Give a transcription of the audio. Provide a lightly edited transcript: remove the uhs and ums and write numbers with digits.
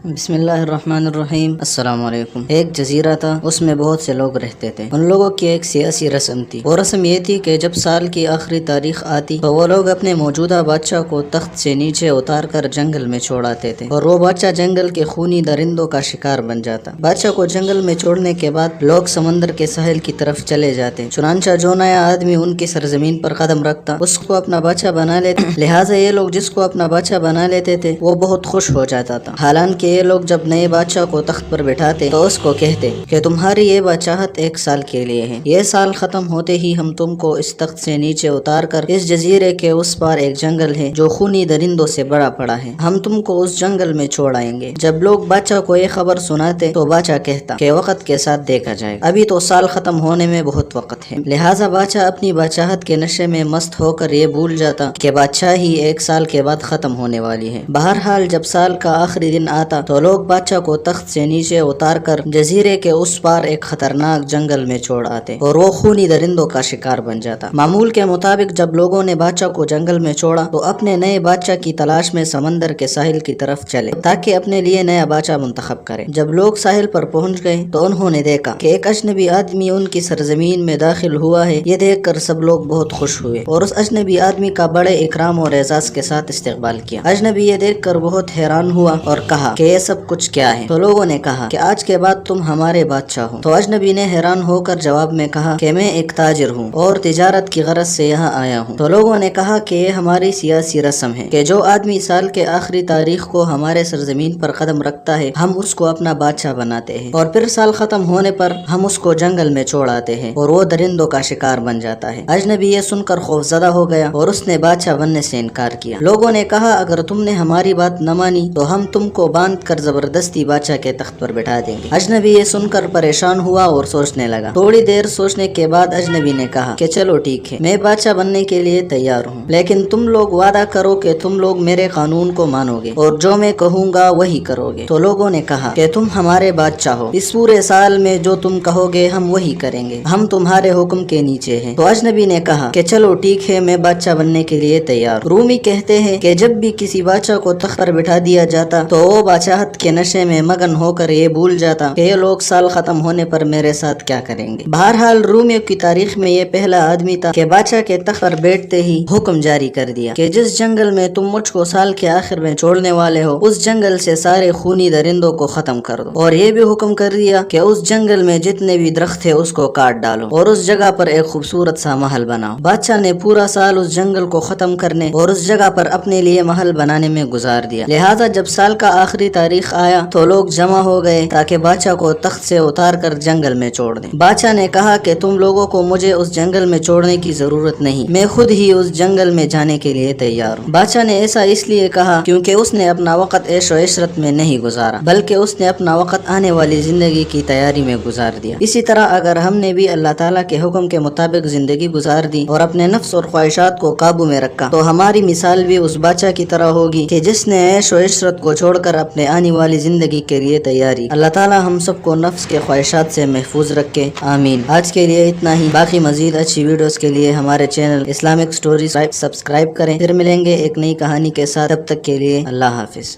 بسم اللہ الرحمن الرحیم۔ السلام علیکم۔ ایک جزیرہ تھا، اس میں بہت سے لوگ رہتے تھے۔ ان لوگوں کی ایک سیاسی رسم تھی۔ وہ رسم یہ تھی کہ جب سال کی آخری تاریخ آتی تو وہ لوگ اپنے موجودہ بادشاہ کو تخت سے نیچے اتار کر جنگل میں چھوڑاتے تھے اور وہ بادشاہ جنگل کے خونی درندوں کا شکار بن جاتا۔ بادشاہ کو جنگل میں چھوڑنے کے بعد لوگ سمندر کے ساحل کی طرف چلے جاتے۔ چنانچہ جو نیا آدمی ان کی سرزمین پر قدم رکھتا اس کو اپنا بادشاہ بنا لیتے۔ لہٰذا یہ لوگ جس کو اپنا بادشاہ بنا لیتے تھے وہ بہت خوش ہو جاتا تھا۔ حالانکہ یہ لوگ جب نئے بادشاہ کو تخت پر بٹھاتے تو اس کو کہتے کہ تمہاری یہ بادشاہت 1 سال کے لیے ہے۔ یہ سال ختم ہوتے ہی ہم تم کو اس تخت سے نیچے اتار کر اس جزیرے کے اس پار ایک جنگل ہے جو خونی درندوں سے بڑا پڑا ہے، ہم تم کو اس جنگل میں چھوڑ آئیں گے۔ جب لوگ بادشاہ کو یہ خبر سناتے تو بادشاہ کہتا کہ وقت کے ساتھ دیکھا جائے، ابھی تو سال ختم ہونے میں بہت وقت ہے۔ لہٰذا بادشاہ اپنی بادشاہت کے نشے میں مست ہو کر یہ بھول جاتا کہ بادشاہی 1 سال کے بعد ختم ہونے والی ہے۔ بہرحال جب سال کا آخری دن آتا تو لوگ بادشاہ کو تخت سے نیچے اتار کر جزیرے کے اس پار ایک خطرناک جنگل میں چھوڑ آتے اور وہ خونی درندوں کا شکار بن جاتا۔ معمول کے مطابق جب لوگوں نے بادشاہ کو جنگل میں چھوڑا تو اپنے نئے بادشاہ کی تلاش میں سمندر کے ساحل کی طرف چلے تاکہ اپنے لیے نیا بادشاہ منتخب کرے۔ جب لوگ ساحل پر پہنچ گئے تو انہوں نے دیکھا کہ ایک اجنبی آدمی ان کی سرزمین میں داخل ہوا ہے۔ یہ دیکھ کر سب لوگ بہت خوش ہوئے اور اس اجنبی آدمی کا بڑے اکرام اور اعزاز کے ساتھ استقبال کیا۔ اجنبی یہ دیکھ کر بہت حیران ہوا اور کہا کہ یہ سب کچھ کیا ہے؟ تو لوگوں نے کہا کہ آج کے بعد تم ہمارے بادشاہ ہو۔ تو اجنبی نے حیران ہو کر جواب میں کہا کہ میں ایک تاجر ہوں اور تجارت کی غرض سے یہاں آیا ہوں۔ تو لوگوں نے کہا کہ یہ ہماری سیاسی رسم ہے کہ جو آدمی سال کے آخری تاریخ کو ہمارے سرزمین پر قدم رکھتا ہے ہم اس کو اپنا بادشاہ بناتے ہیں اور پھر سال ختم ہونے پر ہم اس کو جنگل میں چھوڑ آتے ہیں اور وہ درندوں کا شکار بن جاتا ہے۔ اجنبی یہ سن کر خوفزدہ ہو گیا اور اس نے بادشاہ بننے سے انکار کیا۔ لوگوں نے کہا اگر تم نے ہماری بات نہ مانی تو ہم تم کو باندھ کر زبردستی بادشاہ کے تخت پر بٹھا دیں گے۔ اجنبی یہ سن کر پریشان ہوا اور سوچنے لگا۔ تھوڑی دیر سوچنے کے بعد اجنبی نے کہا کہ چلو ٹھیک ہے، میں بادشاہ بننے کے لیے تیار ہوں، لیکن تم لوگ وعدہ کرو کہ تم لوگ میرے قانون کو مانو گے اور جو میں کہوں گا وہی کرو گے۔ تو لوگوں نے کہا کہ تم ہمارے بادشاہ ہو، اس پورے سال میں جو تم کہو گے ہم وہی کریں گے، ہم تمہارے حکم کے نیچے ہیں۔ تو اجنبی نے کہا کہ چلو ٹھیک ہے، میں بادشاہ بننے کے لیے تیار ہوں۔ رومی کہتے ہیں کہ جب بھی کسی بادشاہ کو تخت پر بٹھا دیا جاتا تو وہ بادشاہت کے نشے میں مگن ہو کر یہ بھول جاتا کہ یہ لوگ سال ختم ہونے پر میرے ساتھ کیا کریں گے۔ بہرحال رومیوں کی تاریخ میں یہ پہلا آدمی تھا کہ بادشاہ کے تخت پر بیٹھتے ہی حکم جاری کر دیا کہ جس جنگل میں تم مجھ کو سال کے آخر میں چھوڑنے والے ہو اس جنگل سے سارے خونی درندوں کو ختم کر دو، اور یہ بھی حکم کر دیا کہ اس جنگل میں جتنے بھی درخت تھے اس کو کاٹ ڈالو اور اس جگہ پر ایک خوبصورت سا محل بناؤ۔ بادشاہ نے پورا سال اس جنگل کو ختم کرنے اور اس جگہ پر اپنے لیے محل بنانے میں گزار دیا۔ لہٰذا جب سال کا آخری تاریخ آیا تو لوگ جمع ہو گئے تاکہ بادشاہ کو تخت سے اتار کر جنگل میں چھوڑ دیں۔ بادشاہ نے کہا کہ تم لوگوں کو مجھے اس جنگل میں چھوڑنے کی ضرورت نہیں، میں خود ہی اس جنگل میں جانے کے لیے تیار ہوں۔ بادشاہ نے ایسا اس لیے کہا کیونکہ اس نے اپنا وقت عیش و عشرت میں نہیں گزارا بلکہ اس نے اپنا وقت آنے والی زندگی کی تیاری میں گزار دیا۔ اسی طرح اگر ہم نے بھی اللہ تعالیٰ کے حکم کے مطابق زندگی گزار دی اور اپنے نفس اور خواہشات کو قابو میں رکھا تو ہماری مثال بھی اس بادشاہ کی طرح ہوگی کہ جس نے عیش و عشرت کو چھوڑ کر اپنے آنے والی زندگی کے لیے تیاری۔ اللہ تعالیٰ ہم سب کو نفس کے خواہشات سے محفوظ رکھے، آمین۔ آج کے لیے اتنا ہی، باقی مزید اچھی ویڈیوز کے لیے ہمارے چینل اسلامک سٹوریز سبسکرائب کریں۔ پھر ملیں گے ایک نئی کہانی کے ساتھ، تب تک کے لیے اللہ حافظ۔